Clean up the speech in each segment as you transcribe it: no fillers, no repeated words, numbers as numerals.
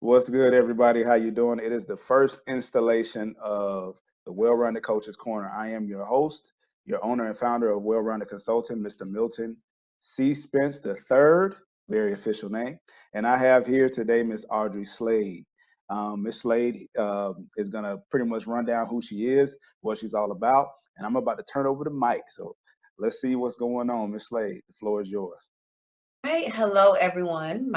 What's good, everybody? How you doing? It is the first installation of the Well-Rounded Coaches Corner. I am your host, your owner and founder of Well-Rounded Consulting, Mr. Milton C. Spence the third, very official name. And I have here today Miss Audrey Slade. Miss Slade is going to pretty much run down who she is, what she's all about, and I'm about to turn over the mic. So let's see what's going on. Miss Slade, the floor is yours. Hi, hello everyone.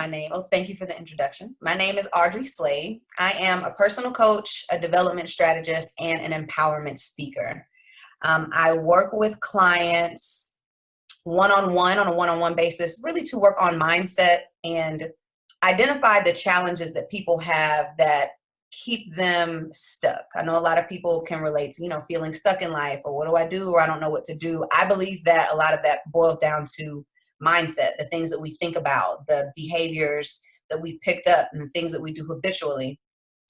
Thank you for the introduction. My name is Audrey Slade. I am a personal coach, a development strategist, and an empowerment speaker. I work with clients one-on-one on a one-on-one basis, really to work on mindset and identify the challenges that people have that keep them stuck. I know a lot of people can relate to, feeling stuck in life, or what do I do, or I don't know what to do. I believe that a lot of that boils down to mindset, the things that we think about, the behaviors that we've picked up, and the things that we do habitually.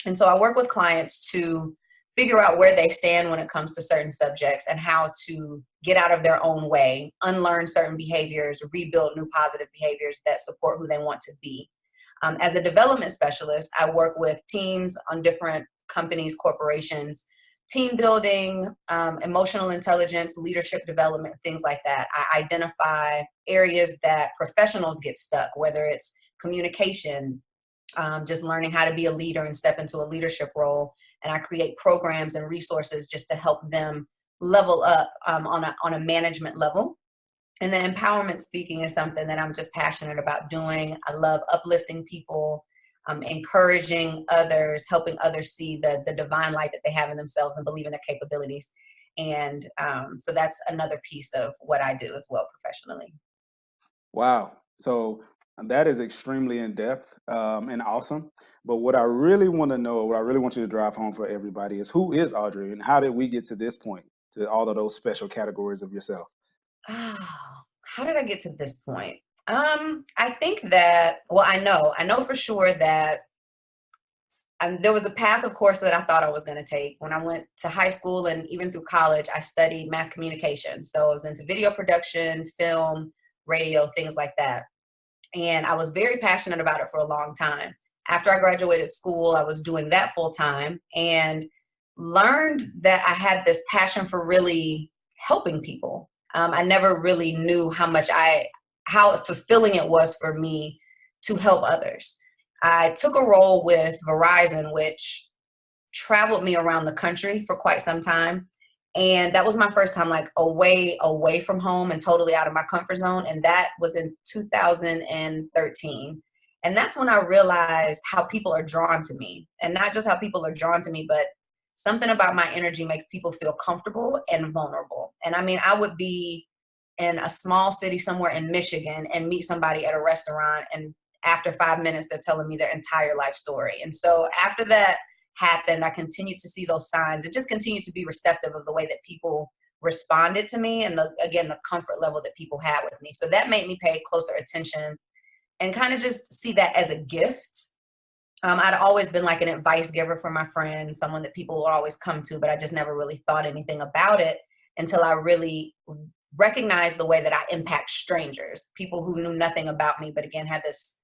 And so I work with clients to figure out where they stand when it comes to certain subjects and how to get out of their own way, unlearn certain behaviors, rebuild new positive behaviors that support who they want to be. As a development specialist, I work with teams on different companies, corporations, team building, emotional intelligence, leadership development, things like that. I identify areas that professionals get stuck, whether it's communication, just learning how to be a leader and step into a leadership role. And I create programs and resources just to help them level up on a management level. And then empowerment speaking is something that I'm just passionate about doing. I love uplifting people, encouraging others, helping others see the divine light that they have in themselves and believe in their capabilities. And so that's another piece of what I do as well professionally. Wow. So that is extremely in depth and awesome. But what I really want to know, what I really want you to drive home for everybody is who is Audrey and how did we get to this point, to all of those special categories of yourself? Oh, how did I get to this point? I think that, well, I know for sure that there was a path, of course, that I thought I was going to take. When I went to high school and even through college, I studied mass communication. So I was into video production, film, radio, things like that. And I was very passionate about it for a long time. After I graduated school, I was doing that full time and learned that I had this passion for really helping people. I never really knew how fulfilling it was for me to help others. I took a role with Verizon, which traveled me around the country for quite some time. And that was my first time like away from home and totally out of my comfort zone. And that was in 2013. And that's when I realized how people are drawn to me. And not just how people are drawn to me, but something about my energy makes people feel comfortable and vulnerable. And I mean, I would be in a small city somewhere in Michigan and meet somebody at a restaurant, and after 5 minutes, they're telling me their entire life story. And so after that happened, I continued to see those signs and just continued to be receptive of the way that people responded to me and the comfort level that people had with me. So that made me pay closer attention and kind of just see that as a gift. I'd always been like an advice giver for my friends, someone that people would always come to, but I just never really thought anything about it until I really recognized the way that I impact strangers, people who knew nothing about me, but again, had this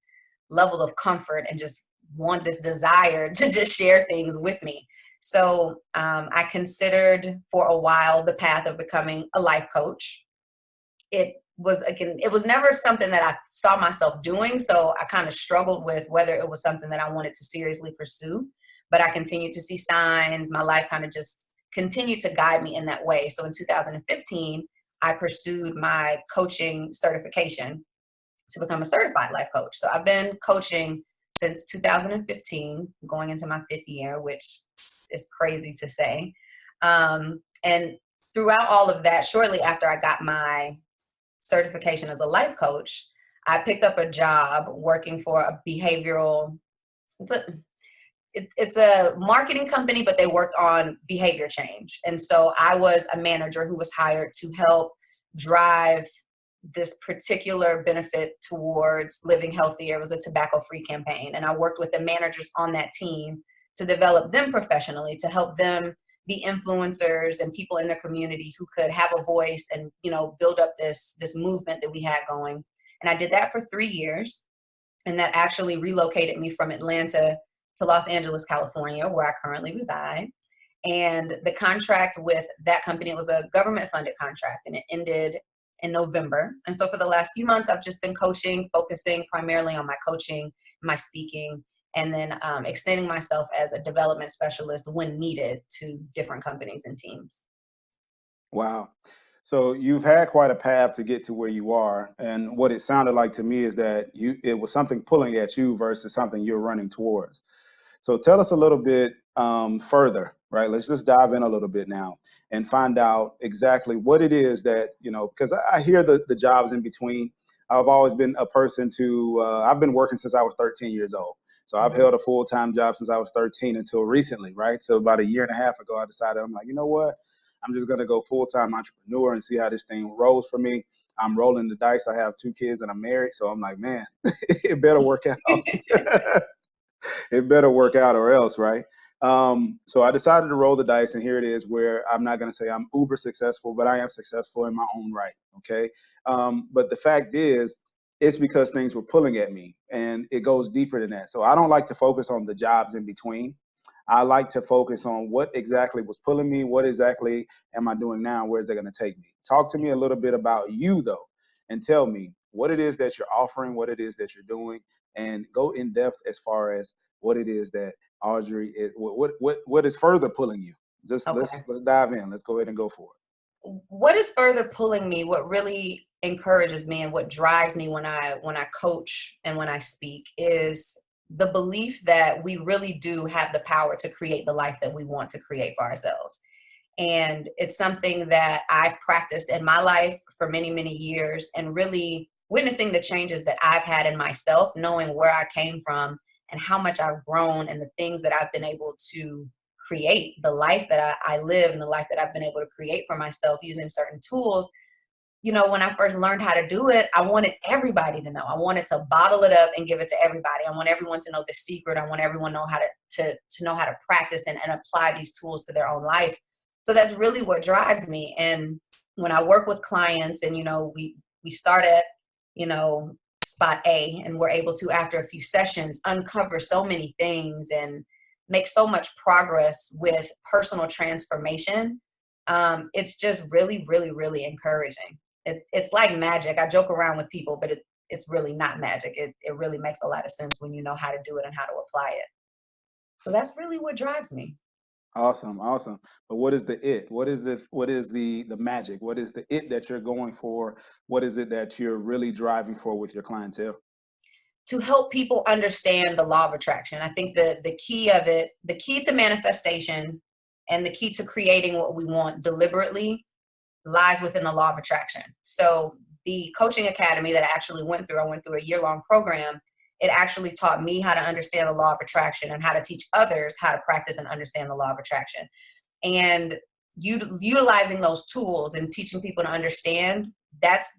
level of comfort and just want this desire to just share things with me. So I considered for a while the path of becoming a life coach. It was never something that I saw myself doing. So I kind of struggled with whether it was something that I wanted to seriously pursue, but I continued to see signs. My life kind of just continued to guide me in that way. So in 2015, I pursued my coaching certification to become a certified life coach. So I've been coaching since 2015, going into my fifth year, which is crazy to say. And throughout all of that, shortly after I got my certification as a life coach, I picked up a job working for a behavioral, it's a marketing company, but they worked on behavior change. And so I was a manager who was hired to help drive this particular benefit towards living healthier. It was a tobacco-free campaign. And I worked with the managers on that team to develop them professionally, to help them be influencers and people in their community who could have a voice and, build up this movement that we had going. And I did that for 3 years. And that actually relocated me from Atlanta to Los Angeles, California, where I currently reside. And the contract with that company, it was a government funded contract, and it ended in November. And so for the last few months, I've just been coaching, focusing primarily on my coaching, my speaking, and then extending myself as a development specialist when needed to different companies and teams. Wow. So you've had quite a path to get to where you are. And what it sounded like to me is that it was something pulling at you versus something you're running towards. So tell us a little bit further, right? Let's just dive in a little bit now and find out exactly what it is that, because I hear the jobs in between. I've always been a person I've been working since I was 13 years old. So I've Mhm. held a full-time job since I was 13 until recently, right? So about a year and a half ago, I decided, I'm like, you know what? I'm just going to go full-time entrepreneur and see how this thing rolls for me. I'm rolling the dice. I have 2 kids and I'm married. So I'm like, man, it better work out. It better work out or else, right? So I decided to roll the dice, and here it is where I'm not going to say I'm uber successful, but I am successful in my own right. Okay. But the fact is, it's because things were pulling at me, and it goes deeper than that. So I don't like to focus on the jobs in between. I like to focus on what exactly was pulling me, what exactly am I doing now, where's that going to take me? Talk to me a little bit about you, though, and tell me what it is that you're offering, what it is that you're doing, and go in depth as far as what it is that Audrey is, what is further pulling you. Just let's Okay. dive in. Let's go ahead and go for it. What is further pulling me, what really encourages me and what drives me when I coach and when I speak is the belief that we really do have the power to create the life that we want to create for ourselves. And it's something that I've practiced in my life for many, many years, and really witnessing the changes that I've had in myself, knowing where I came from and how much I've grown and the things that I've been able to create, the life that I live and the life that I've been able to create for myself using certain tools. When I first learned how to do it, I wanted everybody to know. I wanted to bottle it up and give it to everybody. I want everyone to know the secret. I want everyone to know how to know how to practice and apply these tools to their own life. So that's really what drives me. And when I work with clients and, we start at, spot A, and we're able to, after a few sessions, uncover so many things and make so much progress with personal transformation. It's just really, really, really encouraging. It's like magic. I joke around with people, but it's really not magic. It really makes a lot of sense when you know how to do it and how to apply it. So that's really what drives me. Awesome, awesome. But what is the it? What is the magic? What is the it that you're going for? What is it that you're really driving for with your clientele? To help people understand the law of attraction. I think the key of it, the key to manifestation and the key to creating what we want deliberately lies within the law of attraction. So the coaching academy that I went through a year-long program. It actually taught me how to understand the law of attraction and how to teach others how to practice and understand the law of attraction. And utilizing those tools and teaching people to understand, that's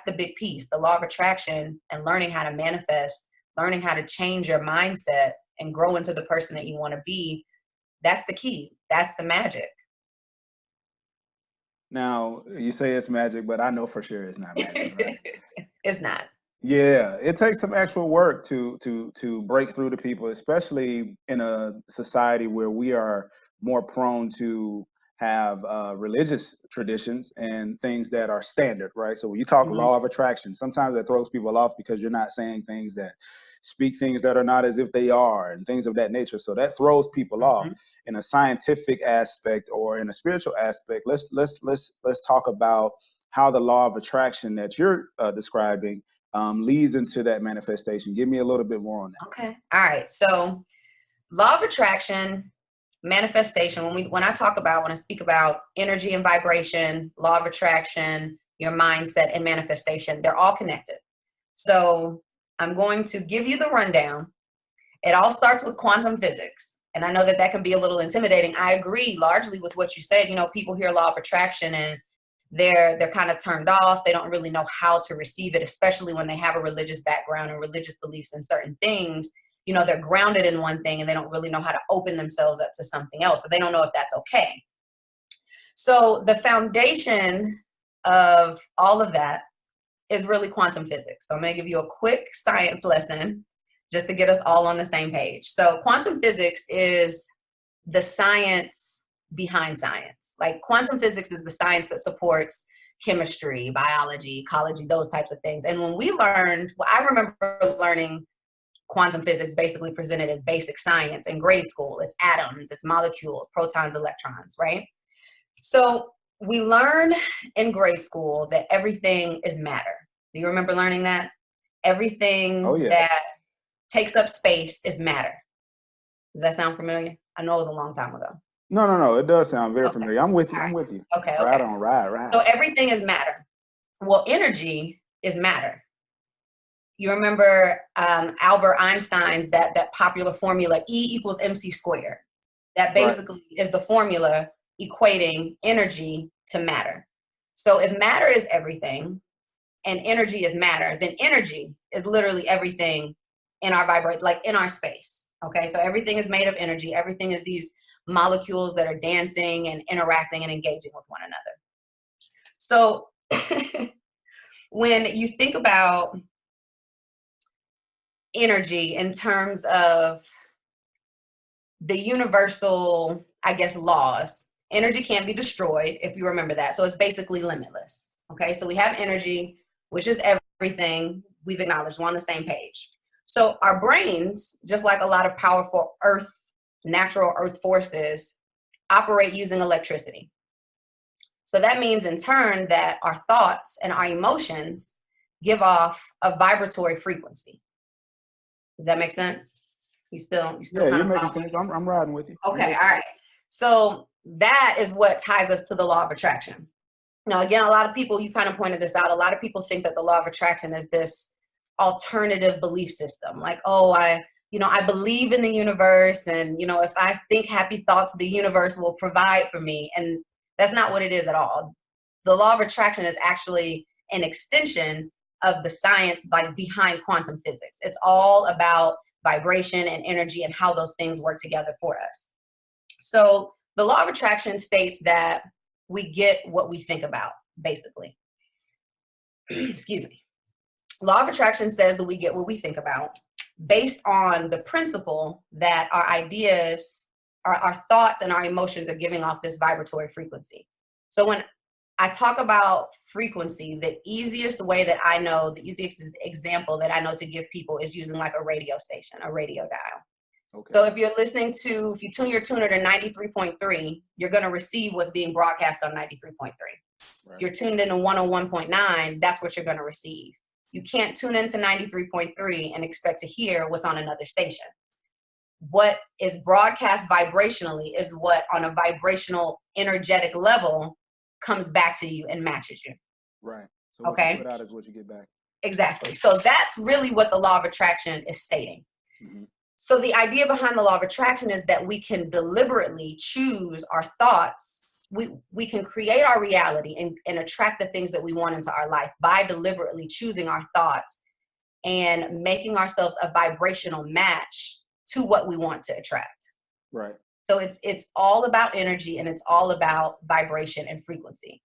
the big piece. The law of attraction and learning how to manifest, learning how to change your mindset and grow into the person that you want to be. That's the key. That's the magic. Now, you say it's magic, but I know for sure it's not magic, right? It's not. Yeah, it takes some actual work to break through to people, especially in a society where we are more prone to have religious traditions and things that are standard, right? So when you talk Mhm, law of attraction, sometimes that throws people off because you're not saying things that speak things that are not as if they are and things of that nature. So that throws people off. mhm. In a scientific aspect or in a spiritual aspect, let's talk about how the law of attraction that you're describing leads into that manifestation. Give me a little bit more on that. Okay. All right. So law of attraction, manifestation, when I speak about energy and vibration, law of attraction, your mindset and manifestation, they're all connected. So I'm going to give you the rundown. It all starts with quantum physics. And I know that that can be a little intimidating. I agree largely with what you said. People hear law of attraction and they're kind of turned off. They don't really know how to receive it, especially when they have a religious background and religious beliefs in certain things. They're grounded in one thing and they don't really know how to open themselves up to something else. So they don't know if that's okay. So the foundation of all of that is really quantum physics. So I'm going to give you a quick science lesson just to get us all on the same page. So quantum physics is the science behind science. Like quantum physics is the science that supports chemistry, biology, ecology, those types of things. And when we learned, well, I remember learning quantum physics basically presented as basic science in grade school. It's atoms, it's molecules, protons, electrons, right? So we learn in grade school that everything is matter. Do you remember learning that? Everything Oh, yeah. that takes up space is matter. Does that sound familiar? I know it was a long time ago. No. It does sound very Okay. familiar. I'm with you. All I'm right. with you. Okay. Right Okay. on. Right. So everything is matter. Well, energy is matter. You remember Albert Einstein's that popular formula, E equals mc squared. That Right. basically is the formula equating energy to matter. So if matter is everything and energy is matter, then energy is literally everything in our vibrate, like in our space. Okay, so everything is made of energy. Everything is these molecules that are dancing and interacting and engaging with one another. So when you think about energy in terms of the universal, I guess, laws, energy can't be destroyed, if you remember that. So it's basically limitless. Okay, so we have energy, which is everything. We've acknowledged, we're on the same page. So our brains, just like a lot of powerful natural earth forces, operate using electricity. So that means in turn that our thoughts and our emotions give off a vibratory frequency. Does that make sense? You still Yeah, kind you're of making following? sense. I'm riding with you. I'm Okay, with all you. right. So that is what ties us to the law of attraction. Now, again, a lot of people, you kind of pointed this out, a lot of people think that the law of attraction is this alternative belief system. Like, oh, I believe in the universe, and, if I think happy thoughts, the universe will provide for me. And that's not what it is at all. The law of attraction is actually an extension of the science behind quantum physics. It's all about vibration and energy and how those things work together for us. So the law of attraction states that we get what we think about, basically. Excuse me. Law of attraction says that we get what we think about based on the principle that our ideas, our thoughts, and our emotions are giving off this vibratory frequency. So when I talk about frequency, the easiest example that I know to give people is using like a radio station, a radio dial. Okay. So if you tune your tuner to 93.3, you're going to receive what's being broadcast on 93.3. Right. If you're tuned into 101.9, that's what you're going to receive. You can't tune into 93.3 and expect to hear what's on another station. What is broadcast vibrationally is what on a vibrational energetic level comes back to you and matches you. Right. So what you put out is what you get back. Exactly. So that's really what the law of attraction is stating. Mm-hmm. So the idea behind the law of attraction is that we can deliberately choose our thoughts. We can create our reality and attract the things that we want into our life by deliberately choosing our thoughts and making ourselves a vibrational match to what we want to attract. Right. So it's all about energy, and it's all about vibration and frequency.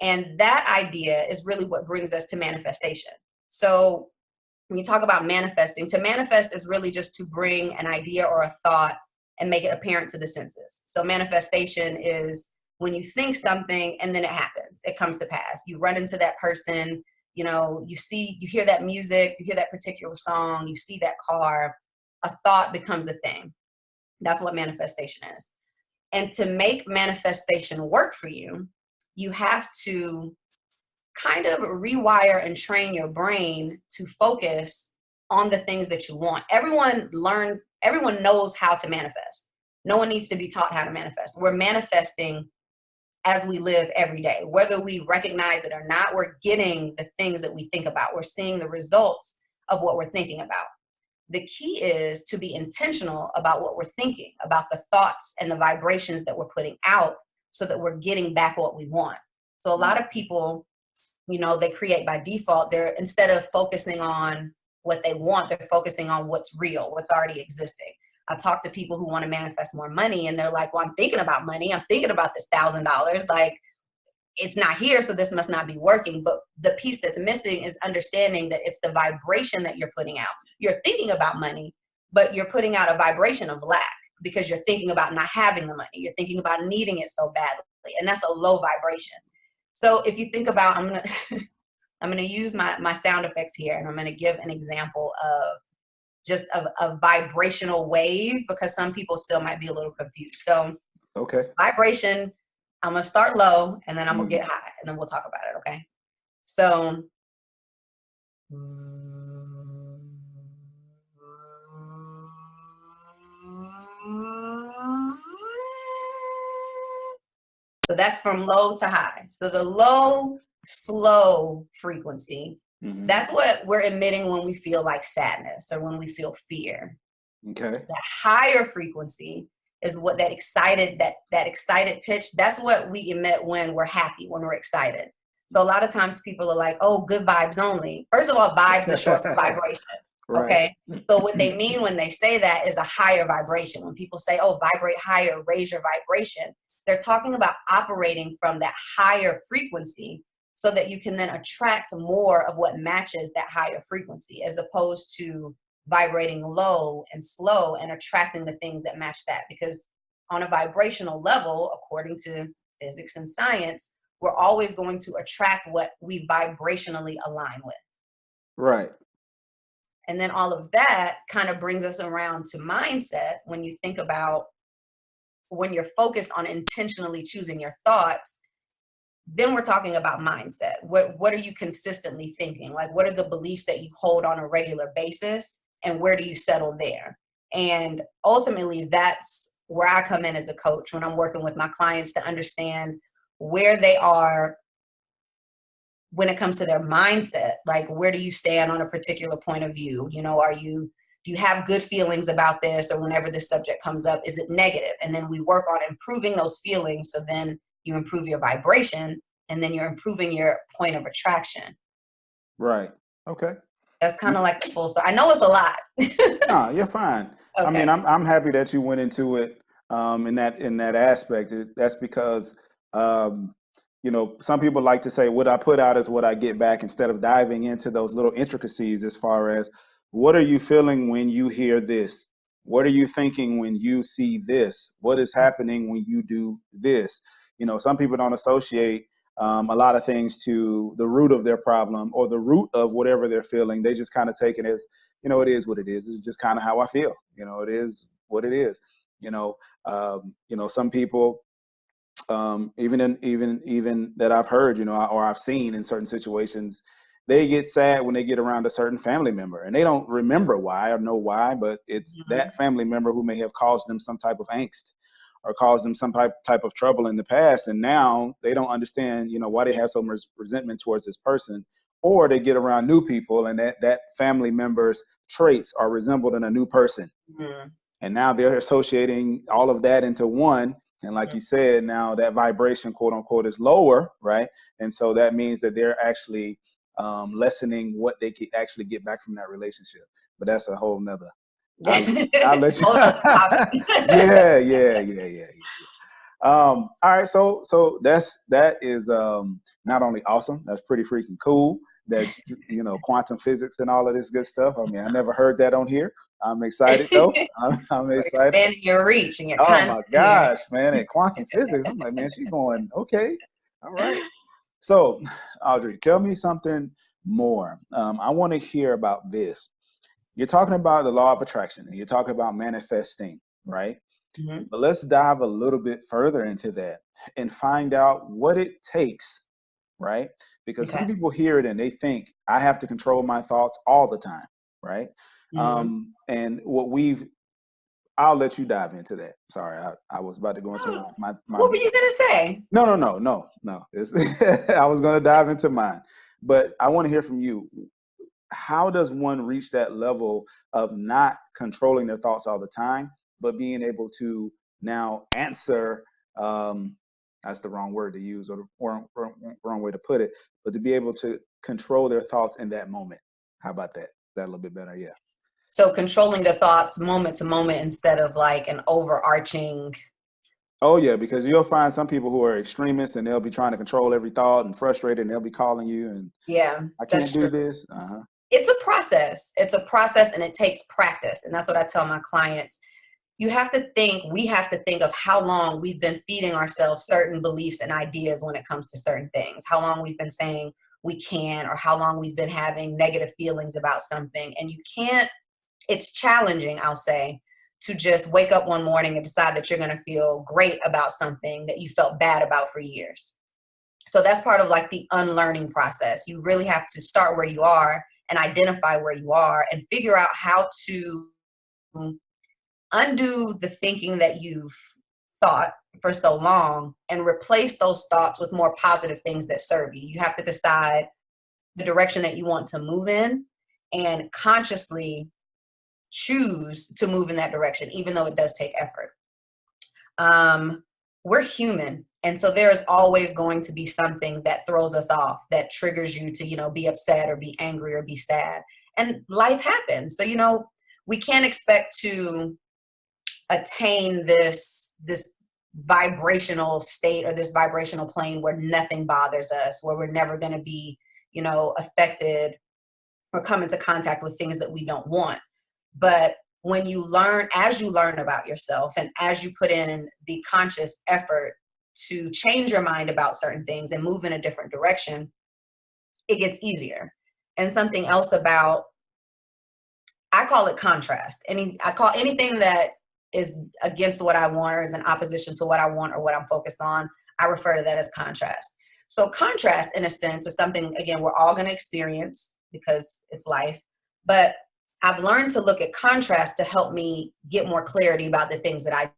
And that idea is really what brings us to manifestation. So when you talk about manifesting, to manifest is really just to bring an idea or a thought and make it apparent to the senses. So manifestation is when you think something and then it happens, it comes to pass. You run into that person, you hear that music, you hear that particular song, you see that car, a thought becomes a thing. That's what manifestation is. And to make manifestation work for you, you have to kind of rewire and train your brain to focus on the things that you want. Everyone knows how to manifest. No one needs to be taught how to manifest. We're manifesting as we live every day. Whether we recognize it or not, we're getting the things that we think about. We're seeing the results of what we're thinking about. The key is to be intentional about what we're thinking, about the thoughts and the vibrations that we're putting out so that we're getting back what we want. So a lot of people, they create by default. They're, instead of focusing on what they want, they're focusing on what's real, what's already existing. I talk to people who want to manifest more money and they're like, well, I'm thinking about money. I'm thinking about this $1,000. Like, it's not here, so this must not be working. But the piece that's missing is understanding that it's the vibration that you're putting out. You're thinking about money, but you're putting out a vibration of lack because you're thinking about not having the money. You're thinking about needing it so badly, and that's a low vibration. So if you think about, I'm gonna use my sound effects here, and I'm gonna give an example of just a vibrational wave, because some people still might be a little confused. So Okay. vibration, I'm gonna start low and then I'm gonna get high, and then we'll talk about it, okay? So that's from low to high. So the low, slow frequency, that's what we're emitting when we feel like sadness or when we feel fear. Okay. That higher frequency is what that excited pitch, that's what we emit when we're happy, when we're excited. So a lot of times people are like, oh, good vibes only. First of all, vibes are short for vibration. Right. Okay. So what they mean when they say that is a higher vibration. When people say, oh, vibrate higher, raise your vibration, they're talking about operating from that higher frequency so that you can then attract more of what matches that higher frequency, as opposed to vibrating low and slow and attracting the things that match that. Because on a vibrational level, according to physics and science, we're always going to attract what we vibrationally align with. Right. And then all of that kind of brings us around to mindset. When you think about when you're focused on intentionally choosing your thoughts, then we're talking about mindset. What are you consistently thinking? Like, what are the beliefs that you hold on a regular basis, and where do you settle there? And ultimately, that's where I come in as a coach when I'm working with my clients to understand where they are when it comes to their mindset. Like, where do you stand on a particular point of view? You know, do you have good feelings about this? Or whenever this subject comes up, is it negative? And then we work on improving those feelings. So then you improve your vibration, and then you're improving your point of attraction. Right. Okay. That's kind of like the full. So I know it's a lot. No, you're fine. Okay. I mean, I'm happy that you went into it in that aspect. That's because you know, some people like to say what I put out is what I get back, instead of diving into those little intricacies as far as what are you feeling when you hear this? What are you thinking when you see this? What is happening when you do this? You know, some people don't associate a lot of things to the root of their problem or the root of whatever they're feeling. They just kind of take it as, you know, it is what it is. It's just kind of how I feel. You know, it is what it is. You know, some people, even that I've heard, you know, or I've seen in certain situations, they get sad when they get around a certain family member, and they don't remember why or know why, but it's that family member who may have caused them some type of angst or caused them some type of trouble in the past. And now they don't understand, you know, why they have so much resentment towards this person. Or they get around new people, and that family member's traits are resembled in a new person. And now they're associating all of that into one. And like you said, now that vibration, quote unquote, is lower, right? And so that means that they're actually lessening what they could actually get back from that relationship. But that's a whole nother. I'll let you. Yeah. All right, so that is not only awesome, that's pretty freaking cool. That's, you know, quantum physics and all of this good stuff. I mean, I never heard that on here. I'm excited though. I'm excited. Expanding your reach and your my gosh, man! And quantum physics. I'm like, man, she's going okay. All right. So, Audrey, tell me something more. I want to hear about this. You're talking about the law of attraction, and you're talking about manifesting, right? But let's dive a little bit further into that and find out what it takes, right? Because some people hear it and they think I have to control my thoughts all the time, right? And I'll let you dive into that. Sorry, I was about to go into my What were you gonna say? No. I was gonna dive into mine, but I want to hear from you. How does one reach that level of not controlling their thoughts all the time, but being able to now answer, that's the wrong word to use, or the wrong way to put it, but to be able to control their thoughts in that moment? How about that? Is that a little bit better? Yeah. So controlling the thoughts moment to moment instead of like an overarching Oh yeah, because you'll find some people who are extremists and they'll be trying to control every thought and frustrated and they'll be calling you and Yeah, I can't that's do true. this. Uh-huh. It's a process. It's a process and it takes practice. And that's what I tell my clients. We have to think of how long we've been feeding ourselves certain beliefs and ideas when it comes to certain things, how long we've been saying we can, or how long we've been having negative feelings about something. And you can't, it's challenging, I'll say, to just wake up one morning and decide that you're going to feel great about something that you felt bad about for years. So that's part of like the unlearning process. You really have to start where you are and identify where you are and figure out how to undo the thinking that you've thought for so long and replace those thoughts with more positive things that serve you. You have to decide the direction that you want to move in and consciously choose to move in that direction, even though it does take effort. We're human. And so there is always going to be something that throws us off, that triggers you to, be upset or be angry or be sad. And life happens. So, we can't expect to attain this vibrational state or this vibrational plane where nothing bothers us, where we're never going to be, affected or come into contact with things that we don't want. But when you learn, as you learn about yourself and as you put in the conscious effort to change your mind about certain things and move in a different direction, it gets easier. And something else about, I call it contrast. I call anything that is against what I want or is in opposition to what I want or what I'm focused on, I refer to that as contrast. So contrast, in a sense, is something, again, we're all going to experience because it's life. But I've learned to look at contrast to help me get more clarity about the things that I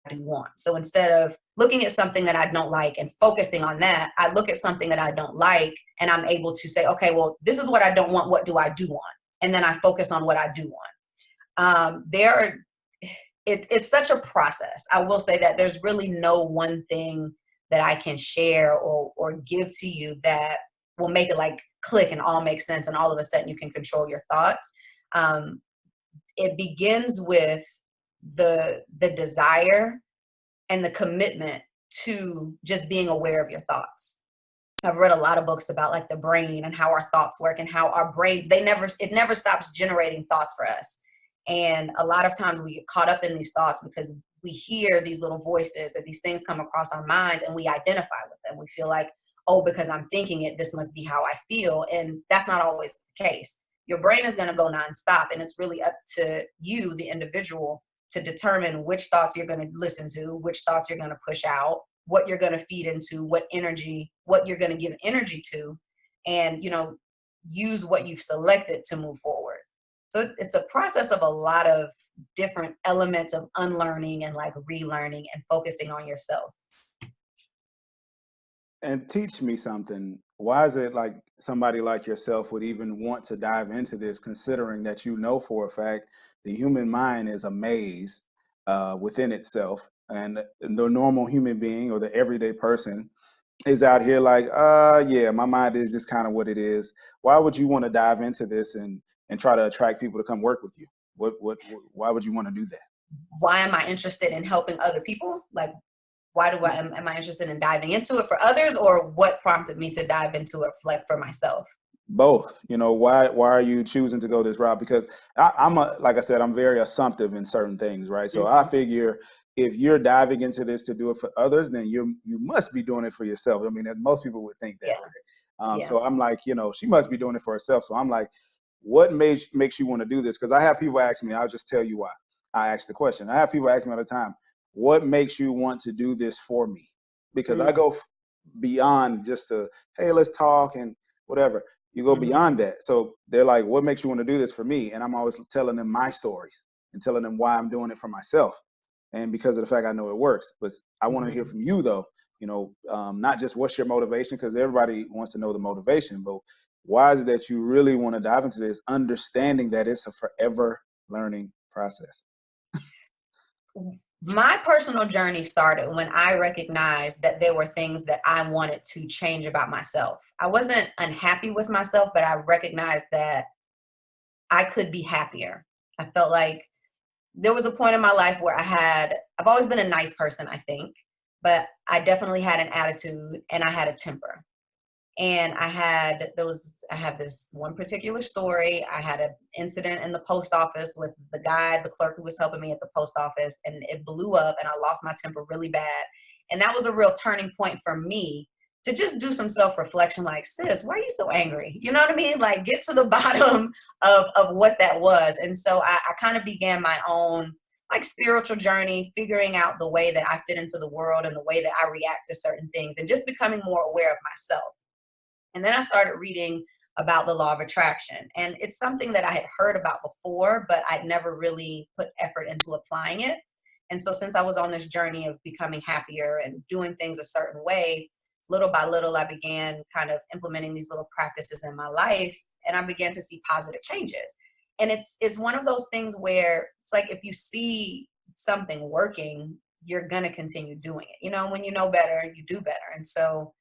do want. So instead of looking at something that I don't like and focusing on that, I look at something that I don't like and I'm able to say, okay, well, this is what I don't want. What do I do want? And then I focus on what I do want. It's such a process. I will say that there's really no one thing that I can share or give to you that will make it like click and all make sense and all of a sudden you can control your thoughts. It begins with the desire and the commitment to just being aware of your thoughts. I've read a lot of books about like the brain and how our thoughts work and how our brains, it never stops generating thoughts for us. And a lot of times we get caught up in these thoughts because we hear these little voices or these things come across our minds and we identify with them. We feel like, oh, because I'm thinking it, this must be how I feel. And that's not always the case. Your brain is going to go nonstop, and it's really up to you, the individual, to determine which thoughts you're going to listen to, which thoughts you're going to push out, what you're going to feed into, what you're going to give energy to, and, use what you've selected to move forward. So it's a process of a lot of different elements of unlearning and like relearning and focusing on yourself. And teach me something. Why is it like somebody like yourself would even want to dive into this, considering that you know for a fact the human mind is a maze within itself, and the normal human being or the everyday person is out here like, yeah, my mind is just kind of what it is. Why would you want to dive into this and try to attract people to come work with you? Why would you want to do that? Why am I interested in helping other people? Like, am I interested in diving into it for others, or what prompted me to dive into it like for myself? Both. Why are you choosing to go this route? Because like I said, I'm very assumptive in certain things, right? So I figure if you're diving into this to do it for others, then you must be doing it for yourself. I mean, most people would think that, Yeah. right? Yeah. So I'm like, she must be doing it for herself. So I'm like, what makes you want to do this? Because I have people ask me, I'll just tell you why. I ask the question. I have people ask me all the time, what makes you want to do this for me? Because I go beyond just hey, let's talk and whatever. You go beyond that. So they're like, what makes you want to do this for me? And I'm always telling them my stories and telling them why I'm doing it for myself. And because of the fact I know it works. But I want to hear from you, though, not just what's your motivation, because everybody wants to know the motivation, but why is it that you really want to dive into this, understanding that it's a forever learning process? My personal journey started when I recognized that there were things that I wanted to change about myself. I wasn't unhappy with myself, but I recognized that I could be happier. I felt like there was a point in my life where I've always been a nice person, I think, but I definitely had an attitude and I had a temper. And I have this one particular story. I had an incident in the post office with the clerk who was helping me at the post office, and it blew up and I lost my temper really bad. And that was a real turning point for me to just do some self-reflection, like, sis, why are you so angry? You know what I mean? Like, get to the bottom of what that was. And so I kind of began my own like spiritual journey, figuring out the way that I fit into the world and the way that I react to certain things, and just becoming more aware of myself. And then I started reading about the law of attraction. And it's something that I had heard about before, but I'd never really put effort into applying it. And so since I was on this journey of becoming happier and doing things a certain way, little by little, I began kind of implementing these little practices in my life, and I began to see positive changes. And it's one of those things where it's like, if you see something working, you're going to continue doing it. You know, when you know better, you do better. And so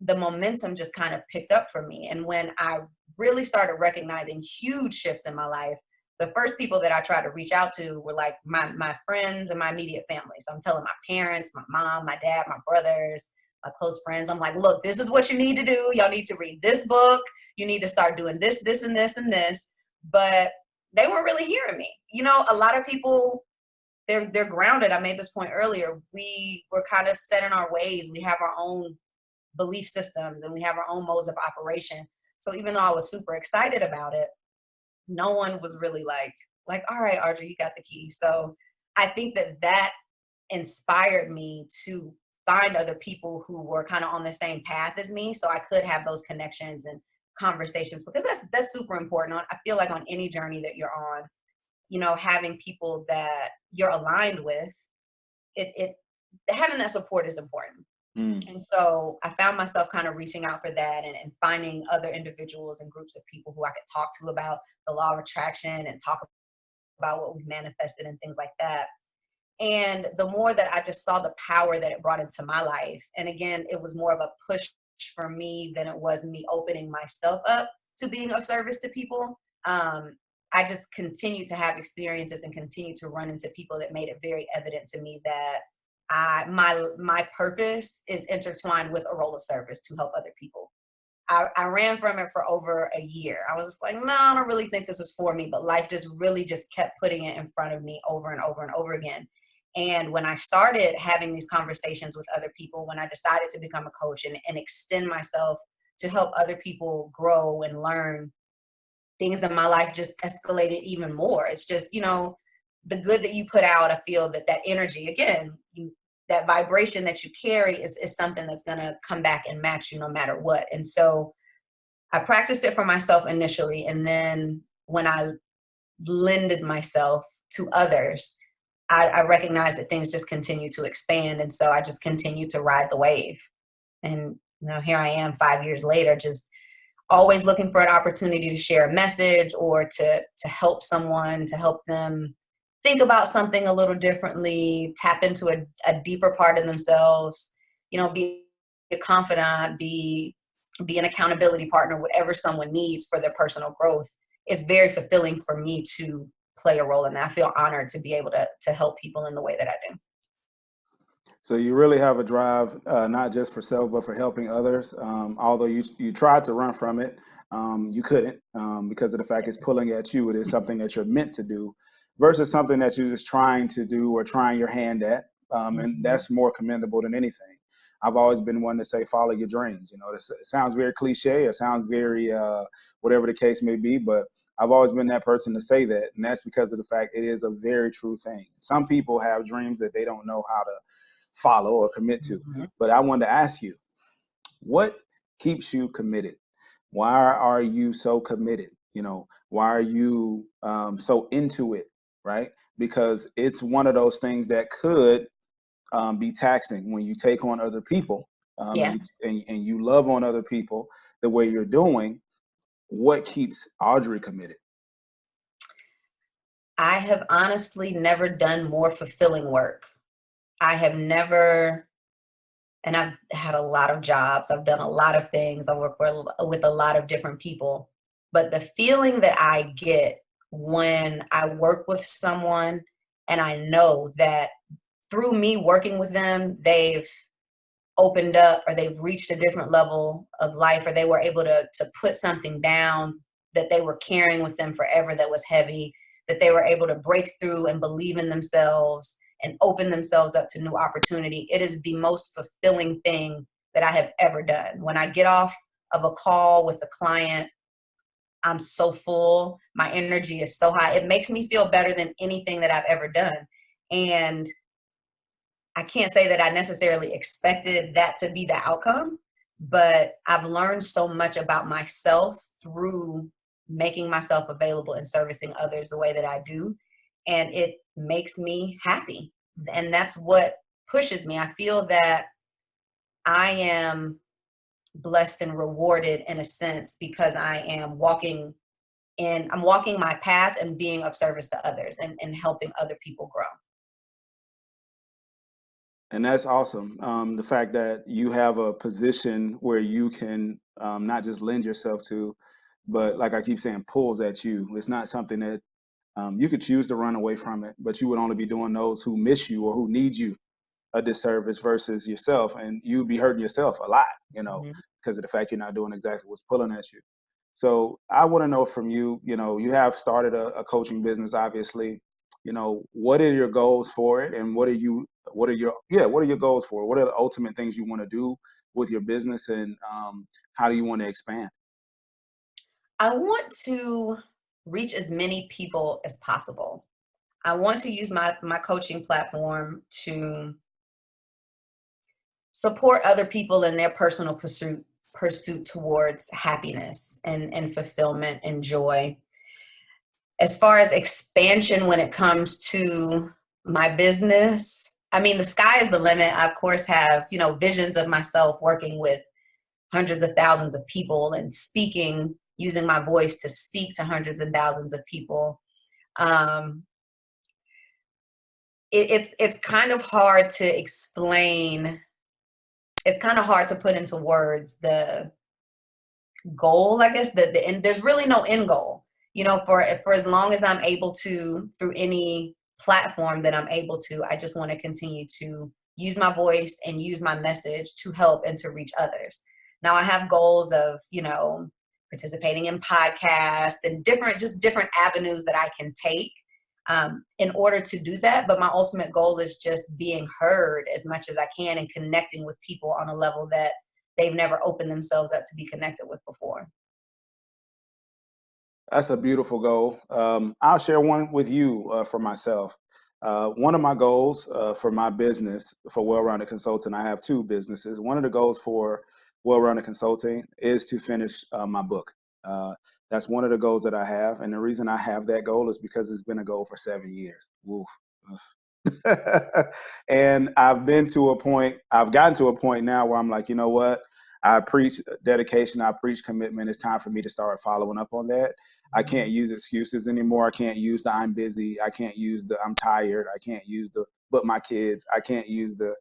the momentum just kind of picked up for me. And when I really started recognizing huge shifts in my life, the first people that I tried to reach out to were like my friends and my immediate family. So I'm telling my parents, my mom, my dad, my brothers, my close friends. I'm like, look, this is what you need to do. Y'all need to read this book. You need to start doing this, this, and this, and this. But they weren't really hearing me. You know, a lot of people, they're grounded. I made this point earlier. We were kind of set in our ways. We have our own belief systems and we have our own modes of operation. So even though I was super excited about it, no one was really like, all right, Audrey, you got the key. So I think that inspired me to find other people who were kind of on the same path as me, so I could have those connections and conversations, because that's super important. I feel like on any journey that you're on, you know, having people that you're aligned with, it having that support is important. And so I found myself kind of reaching out for that, and finding other individuals and groups of people who I could talk to about the law of attraction and talk about what we've manifested and things like that. And the more that I just saw the power that it brought into my life, and again, it was more of a push for me than it was me opening myself up to being of service to people. I just continued to have experiences and continued to run into people that made it very evident to me that my purpose is intertwined with a role of service to help other people. I ran from it for over a year. I was just like, no, I don't really think this is for me. But life just really just kept putting it in front of me over and over and over again. And when I started having these conversations with other people, when I decided to become a coach and extend myself to help other people grow and learn, things in my life just escalated even more. It's just, you know, the good that you put out, I feel that energy, again, that vibration that you carry is something that's going to come back and match you no matter what. And so I practiced it for myself initially. And then when I lended myself to others, I recognized that things just continue to expand. And so I just continue to ride the wave. And you know, here I am 5 years later, just always looking for an opportunity to share a message or to help someone, to help them think about something a little differently, tap into a deeper part of themselves, you know, be a confidant, be an accountability partner, whatever someone needs for their personal growth. It's very fulfilling for me to play a role in that. I feel honored to be able to help people in the way that I do. So you really have a drive, not just for self, but for helping others. Although you tried to run from it, you couldn't because of the fact it's pulling at you. It is something that you're meant to do versus something that you're just trying to do or trying your hand at. And that's more commendable than anything. I've always been one to say, follow your dreams. You know, it sounds very cliche. It sounds very whatever the case may be, but I've always been that person to say that. And that's because of the fact it is a very true thing. Some people have dreams that they don't know how to follow or commit to. But I wanted to ask you, what keeps you committed? Why are you so committed? You know, why are you so into it, right? Because it's one of those things that could be taxing when you take on other people and you love on other people the way you're doing. What keeps Audrey committed? I have honestly never done more fulfilling work. I have never, and I've had a lot of jobs. I've done a lot of things. I work with a lot of different people. But the feeling that I get when I work with someone And I know that through me working with them, they've opened up, or they've reached a different level of life, or they were able to put something down that they were carrying with them forever that was heavy, that they were able to break through and believe in themselves and open themselves up to new opportunity. It is the most fulfilling thing that I have ever done. When I get off of a call with a client, I'm so full. My energy is so high. It makes me feel better than anything that I've ever done. And I can't say that I necessarily expected that to be the outcome, but I've learned so much about myself through making myself available and servicing others the way that I do. And it makes me happy. And that's what pushes me. I feel that I am blessed and rewarded in a sense because I'm walking my path and being of service to others and helping other people grow. And that's awesome. The fact that you have a position where you can not just lend yourself to, but like I keep saying, pulls at you. It's not something that you could choose to run away from it, but you would only be doing those who miss you or who need you a disservice versus yourself. And you'd be hurting yourself a lot, Mhm. because of the fact you're not doing exactly what's pulling at you. So I want to know from you, you have started a coaching business, obviously. What are your goals for it, and what are your goals for it? What are the ultimate things you want to do with your business, and how do you want to expand? I want to reach as many people as possible. I want to use my coaching platform to support other people in their personal pursuit towards happiness and fulfillment and joy. As far as expansion when it comes to my business, I mean, the sky is the limit. I, of course, have, visions of myself working with hundreds of thousands of people and speaking, using my voice to speak to hundreds and thousands of people. Um, it's kind of hard to explain. It's kind of hard to put into words the goal, I guess. The end. There's really no end goal. For as long as I'm able to, through any platform that I'm able to, I just want to continue to use my voice and use my message to help and to reach others. Now I have goals of, participating in podcasts and different avenues that I can take in order to do that. But my ultimate goal is just being heard as much as I can and connecting with people on a level that they've never opened themselves up to be connected with before. That's a beautiful goal. I'll share one with you for myself. One of my goals for my business, for Well-Rounded Consulting, I have two businesses. One of the goals for Well-Rounded Consulting is to finish my book. That's one of the goals that I have. And the reason I have that goal is because it's been a goal for 7 years. Woof. And I've gotten to a point now where I'm like, you know what? I preach dedication. I preach commitment. It's time for me to start following up on that. I can't use excuses anymore. I can't use the I'm busy. I can't use the I'm tired. I can't use the but my kids. I can't use the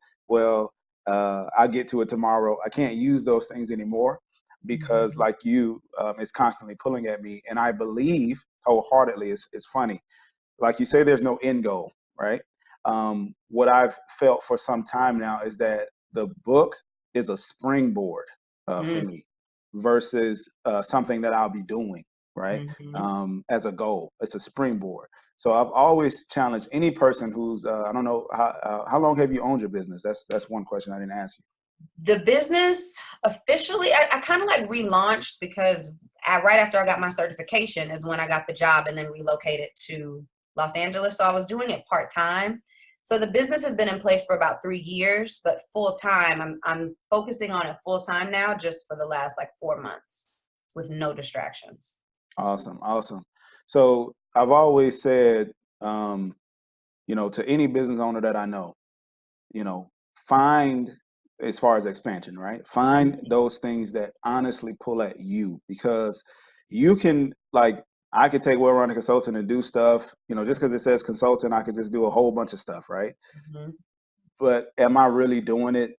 I'll get to it tomorrow. I can't use those things anymore because, Mhm. like you, it's constantly pulling at me. And I believe wholeheartedly, it's funny. Like you say, there's no end goal, right? What I've felt for some time now is that the book is a springboard for Mm, me versus something that I'll be doing, right? mhm. As a goal, it's a springboard. So I've always challenged any person who's I don't know how long have you owned your business? That's one question I didn't ask you. The business officially, I kind of like relaunched because right after I got my certification is when I got the job and then relocated to Los Angeles. So I was doing it part time. So the business has been in place for about 3 years, but full time, I'm focusing on it full time now, just for the last like 4 months with no distractions. Awesome, awesome. So I've always said, um, to any business owner that I know, find, as far as expansion, right? Find Mhm. those things that honestly pull at you, because you can, like, I could take Well-Rounded Consulting and do stuff, just because it says consultant, I could just do a whole bunch of stuff, right? Mhm. But am I really doing it,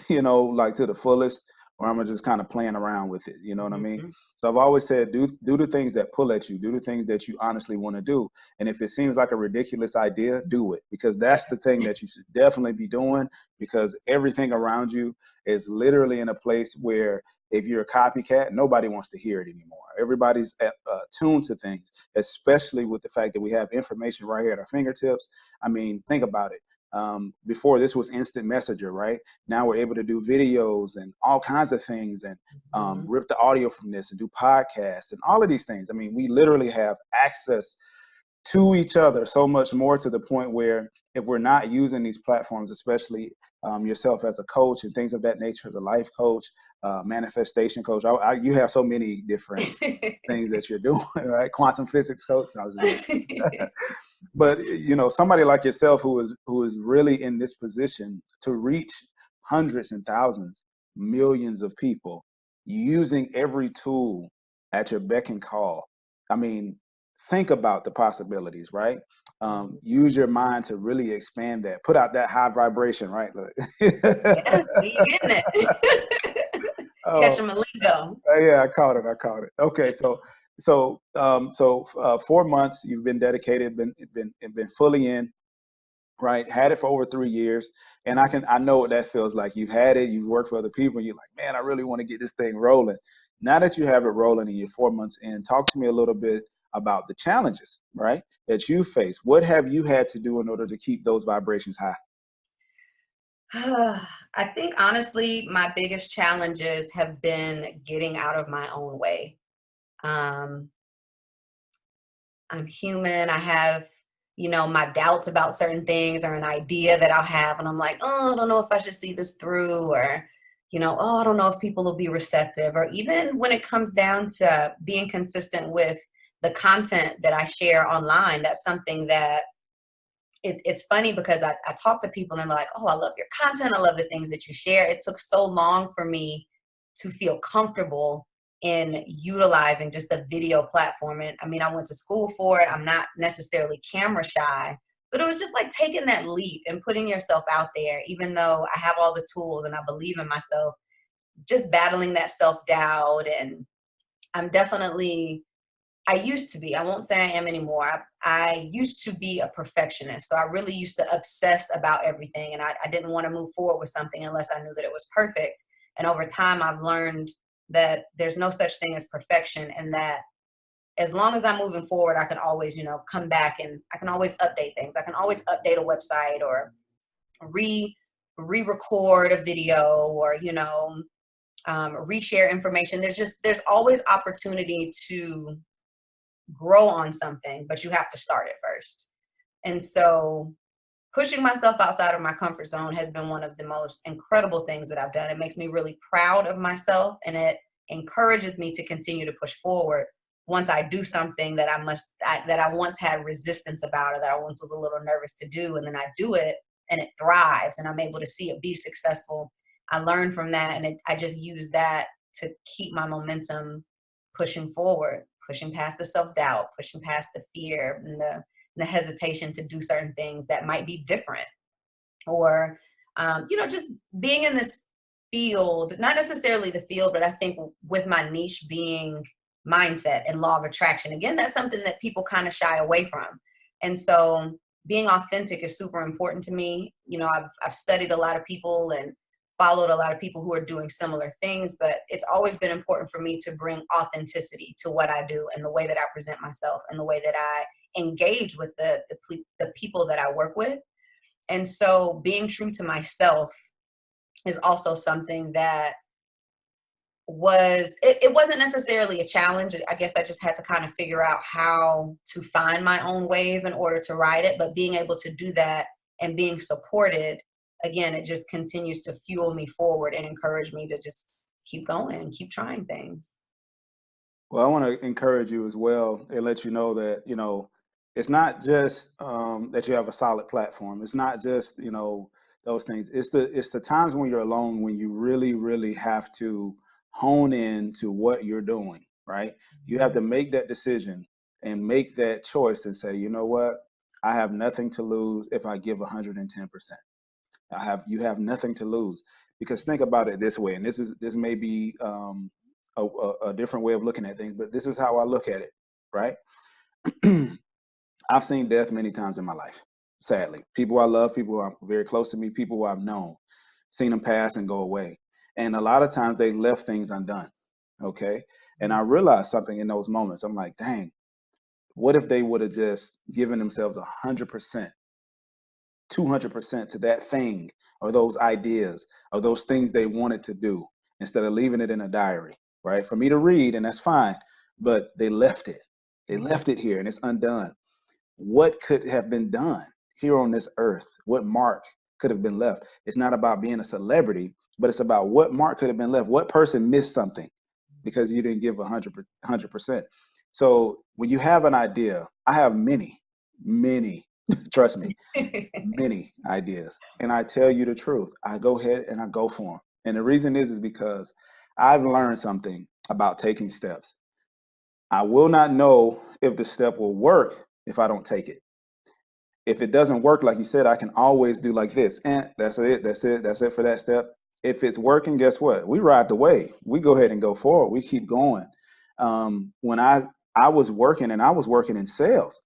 like to the fullest? or I'm just kind of playing around with it. You know what I mean? Mhm. So I've always said, do the things that pull at you, do the things that you honestly want to do. And if it seems like a ridiculous idea, do it, because that's the thing that you should definitely be doing, because everything around you is literally in a place where if you're a copycat, nobody wants to hear it anymore. Everybody's tuned to things, especially with the fact that we have information right here at our fingertips. I mean, think about it. Before, this was instant messenger, right? Now we're able to do videos and all kinds of things, and rip the audio from this and do podcasts and all of these things. I mean, we literally have access to each other so much more, to the point where if we're not using these platforms, especially yourself as a coach and things of that nature, as a life coach, manifestation coach, you have so many different things that you're doing, right? Quantum physics coach. I was joking. But somebody like yourself who is really in this position to reach hundreds and thousands, millions of people, using every tool at your beck and call. I mean, think about the possibilities, right? Use your mind to really expand that. Put out that high vibration, right? Yeah, you getting it. Catch Oh, them a lingo. yeah, I caught it. Okay, so 4 months you've been dedicated, been fully in, right? Had it for over 3 years, and I know what that feels like. You've had it, you've worked for other people, and you're like, man, I really want to get this thing rolling. Now that you have it rolling and you're 4 months in, talk to me a little bit about the challenges, right, that you face. What have you had to do in order to keep those vibrations high? I think honestly, my biggest challenges have been getting out of my own way. Um, I'm human. I have, my doubts about certain things or an idea that I'll have. And I'm like, oh, I don't know if I should see this through, or, oh, I don't know if people will be receptive. Or even when it comes down to being consistent with the content that I share online, that's something that it's funny because I talk to people and they're like, oh, I love your content. I love the things that you share. It took so long for me to feel comfortable in utilizing just a video platform. And I mean, I went to school for it. I'm not necessarily camera shy, but it was just like taking that leap and putting yourself out there, even though I have all the tools and I believe in myself, just battling that self-doubt. And I'm definitely I used to be, I won't say I am anymore. I used to be a perfectionist. So I really used to obsess about everything. And I didn't want to move forward with something unless I knew that it was perfect. And over time, I've learned that there's no such thing as perfection, and that as long as I'm moving forward, I can always, come back and I can always update things. I can always update a website or re re-record a video, or, reshare information. There's always opportunity to grow on something, but you have to start it first. And so pushing myself outside of my comfort zone has been one of the most incredible things that I've done. It makes me really proud of myself, and it encourages me to continue to push forward once I do something that that I once had resistance about, or that I once was a little nervous to do, and then I do it and it thrives and I'm able to see it be successful. I learn from that, and I just use that to keep my momentum pushing forward, pushing past the self-doubt, pushing past the fear and the hesitation to do certain things that might be different, or just being in this field, not necessarily the field, but I think with my niche being mindset and law of attraction, again, that's something that people kind of shy away from. And so being authentic is super important to me. I've studied a lot of people and followed a lot of people who are doing similar things, but it's always been important for me to bring authenticity to what I do and the way that I present myself and the way that I engage with the people that I work with. And so being true to myself is also something that it wasn't necessarily a challenge. I guess I just had to kind of figure out how to find my own wave in order to ride it. But being able to do that and being supported, again, it just continues to fuel me forward and encourage me to just keep going and keep trying things. Well, I want to encourage you as well and let you know that, it's not just that you have a solid platform. It's not just, those things. It's the times when you're alone, when you really, really have to hone in to what you're doing, right? You have to make that decision and make that choice and say, you know what? I have nothing to lose if I give 110%. You have nothing to lose. Because think about it this way, and this may be a different way of looking at things, but this is how I look at it, right? I've seen death many times in my life, sadly. People I love, people who are very close to me, people who I've known, seen them pass and go away. And a lot of times they left things undone, okay? And I realized something in those moments. I'm like, dang, what if they would have just given themselves 100%, 200% to that thing or those ideas or those things they wanted to do instead of leaving it in a diary, right? For me to read, and that's fine, but they left it. They left it here and it's undone. What could have been done here on this earth? What mark could have been left? It's not about being a celebrity, but it's about what mark could have been left. What person missed something because you didn't give 100%. So when you have an idea, I have many, trust me, many ideas. And I tell you the truth, I go ahead and I go for them. And the reason is because I've learned something about taking steps. I will not know if the step will work if I don't take it. If it doesn't work, like you said, I can always do like this. And that's it for that step. If it's working, guess what? We ride the wave. We go ahead and go forward. We keep going. When I was working and I was working in sales,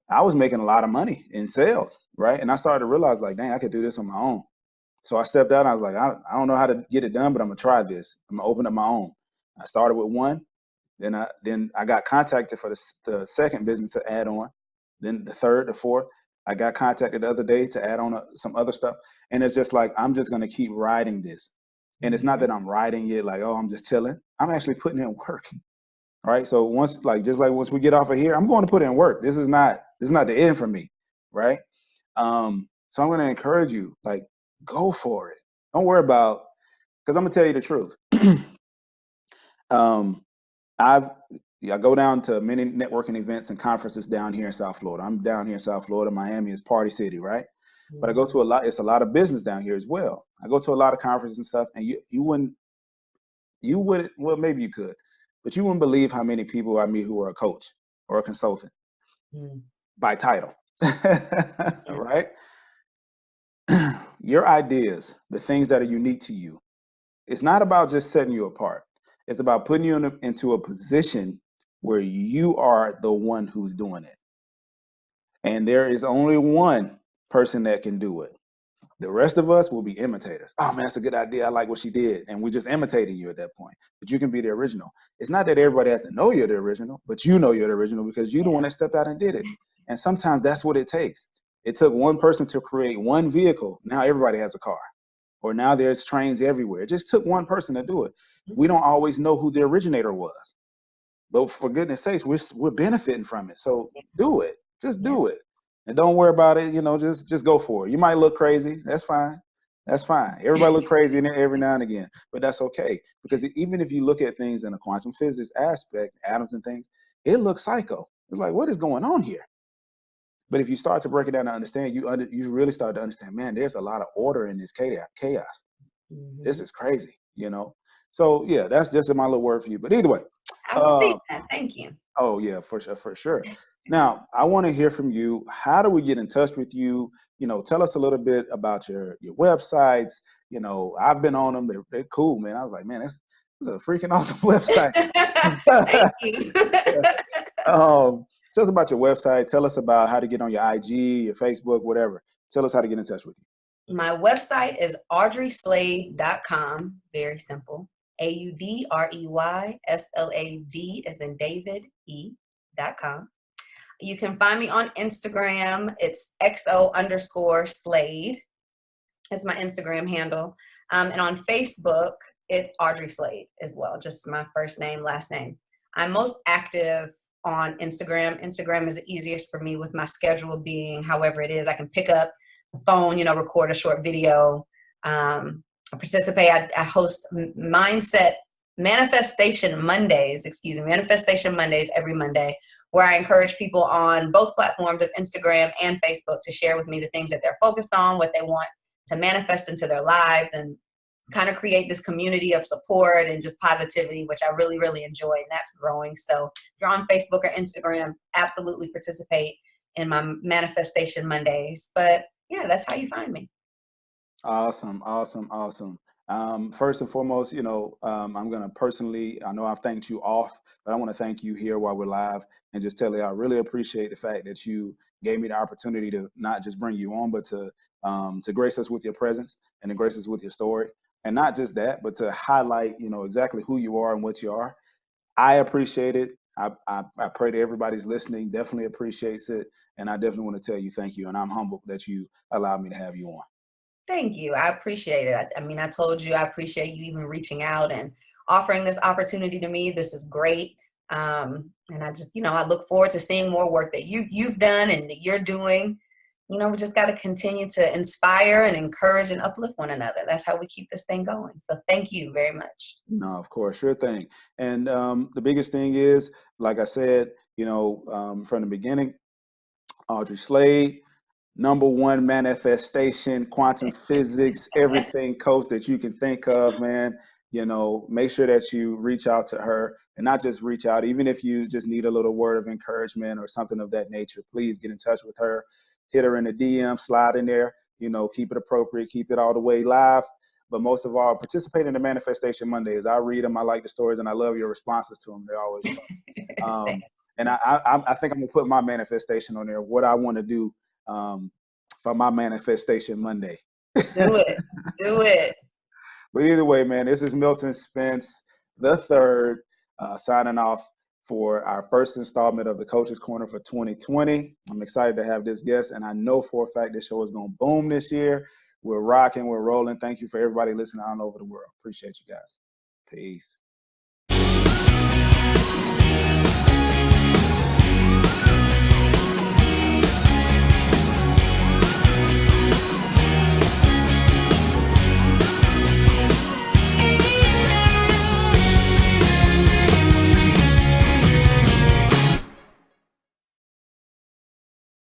I was making a lot of money in sales, right? And I started to realize like, dang, I could do this on my own. So I stepped out and I was like, I don't know how to get it done, but I'm gonna try this. I'm gonna open up my own. I started with one. Then I got contacted for the second business to add on. Then the third, the fourth. I got contacted the other day to add on some other stuff. And it's just like, I'm just going to keep riding this. And it's not that I'm riding it like, oh, I'm just chilling. I'm actually putting in work. All right. So once we get off of here, I'm going to put in work. This is not the end for me. Right. So I'm going to encourage you, like, go for it. Don't worry about, because I'm going to tell you the truth. I go down to many networking events and conferences down here in South Florida. I'm down here in South Florida. Miami is party city, right? But I go to it's a lot of business down here as well. I go to a lot of conferences and stuff, and you wouldn't, well, maybe you could, but you wouldn't believe how many people I meet who are a coach or a consultant by title, right? Your ideas, the things that are unique to you, it's not about just setting you apart. It's about putting you into a position where you are the one who's doing it. And there is only one person that can do it. The rest of us will be imitators. Oh man, that's a good idea. I like what she did. And we're just imitating you at that point. But you can be the original. It's not that everybody has to know you're the original, but you know you're the original because you're the one that stepped out and did it. And sometimes that's what it takes. It took one person to create one vehicle. Now everybody has a car. Or now there's trains everywhere. It just took one person to do it. We don't always know who the originator was. But for goodness sakes, we're benefiting from it. So do it. Just do it. And don't worry about it. Just go for it. You might look crazy. That's fine. That's fine. Everybody look crazy in there every now and again. But that's okay. Because even if you look at things in a quantum physics aspect, atoms and things, it looks psycho. It's like, what is going on here? But if you start to break it down and understand, you really start to understand, man, there's a lot of order in this chaos. This is crazy, So yeah, that's just my little word for you. But either way. I will see that. Thank you. Oh yeah, for sure. Now, I want to hear from you. How do we get in touch with you? Tell us a little bit about your websites. I've been on them. They're cool, man. I was like, man, this is a freaking awesome website. Thank you. Tell us about your website. Tell us about how to get on your IG, your Facebook, whatever. Tell us how to get in touch with you. My website is audreyslade.com. Very simple. AudreySlade as in David E.com. You can find me on Instagram. It's XO_Slade. It's my Instagram handle. And on Facebook, it's Audrey Slade as well. Just my first name, last name. I'm most active on Instagram. Instagram is the easiest for me with my schedule being however it is. I can pick up the phone, record a short video. I participate. I host Manifestation Mondays every Monday, where I encourage people on both platforms of Instagram and Facebook to share with me the things that they're focused on, what they want to manifest into their lives, and kind of create this community of support and just positivity, which I really, really enjoy, and that's growing. So if you're on Facebook or Instagram, absolutely participate in my Manifestation Mondays. But yeah, that's how you find me. Awesome. First and foremost, I'm going to personally, I know I've thanked you off, but I want to thank you here while we're live and just tell you I really appreciate the fact that you gave me the opportunity to not just bring you on, but to grace us with your presence and to grace us with your story. And not just that, but to highlight, exactly who you are and what you are. I appreciate it. I pray that everybody's listening definitely appreciates it. And I definitely want to tell you thank you. And I'm humbled that you allowed me to have you on. Thank you. I appreciate it. I mean, I told you I appreciate you even reaching out and offering this opportunity to me. This is great. And I just, I look forward to seeing more work that you've done and that you're doing. We just got to continue to inspire and encourage and uplift one another. That's how we keep this thing going. So thank you very much. No, of course, sure thing. And the biggest thing is, like I said, from the beginning, Audrey Slade, #1 manifestation, quantum physics, everything coach that you can think of, man. Make sure that you reach out to her, and not just reach out, even if you just need a little word of encouragement or something of that nature, please get in touch with her. Hit her in the DM, slide in there, keep it appropriate, keep it all the way live. But most of all, participate in the Manifestation Mondays. I read them, I like the stories, and I love your responses to them. They're always fun. And I think I'm gonna put my manifestation on there, what I want to do for my Manifestation Monday. Do it. Do it. But either way, man, this is Milton Spence the third, signing off for our first installment of the Coach's Corner for 2020. I'm excited to have this guest, and I know for a fact this show is going to boom this year. We're rocking, we're rolling. Thank you for everybody listening all over the world. Appreciate you guys. Peace.